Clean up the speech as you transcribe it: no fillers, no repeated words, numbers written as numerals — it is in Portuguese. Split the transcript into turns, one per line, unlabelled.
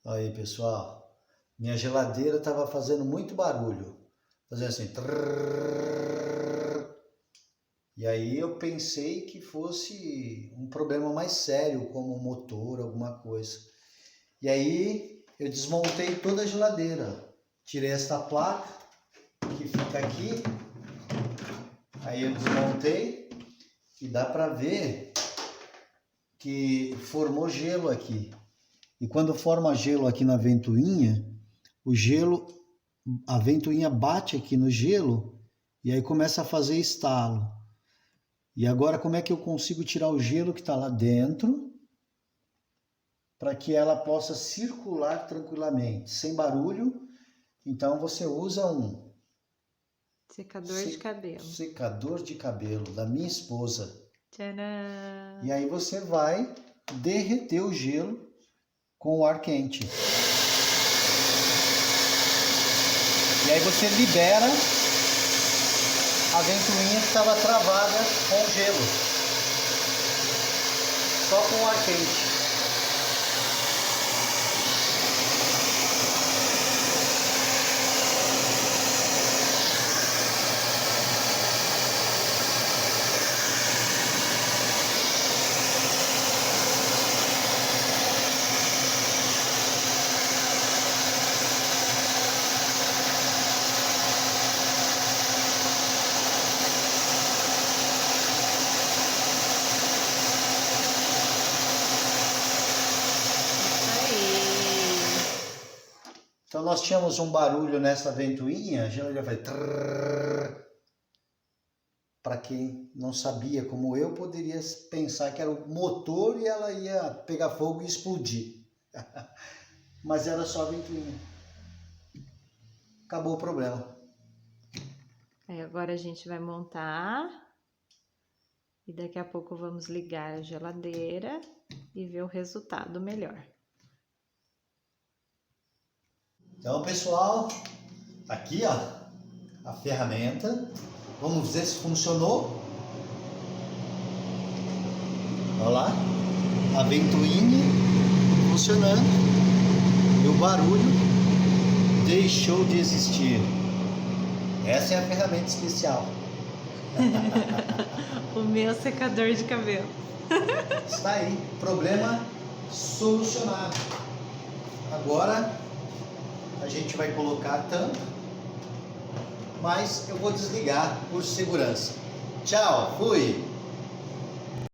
Aí, pessoal, minha geladeira estava fazendo muito barulho, fazendo assim, trrr. E aí eu pensei que fosse um problema mais sério, como um motor, alguma coisa. E aí eu desmontei toda a geladeira, tirei esta placa que fica aqui, aí eu desmontei e dá para ver que formou gelo aqui. E quando forma gelo aqui na ventoinha, a ventoinha bate aqui no gelo e aí começa a fazer estalo. E agora como é que eu consigo tirar o gelo que está lá dentro para que ela possa circular tranquilamente, sem barulho? Então você usa um
secador de cabelo.
Secador de cabelo da minha esposa.
Tcharam!
E aí você vai derreter o gelo com o ar quente. E aí você libera a ventoinha que estava travada com gelo. Só com o ar quente. Então nós tínhamos um barulho nessa ventoinha, a geladeira vai trrr. Para quem não sabia, como eu, poderia pensar que era o motor e ela ia pegar fogo e explodir. Mas era só a ventoinha. Acabou o problema.
Aí agora a gente vai montar e daqui a pouco vamos ligar a geladeira e ver o resultado melhor.
Então, pessoal, aqui ó, a ferramenta. Vamos ver se funcionou. Olha lá, a ventoinha funcionando e o barulho deixou de existir. Essa é a ferramenta especial.
O meu secador de cabelo.
Está aí, problema solucionado. Agora a gente vai colocar a tampa, mas eu vou desligar por segurança. Tchau, fui!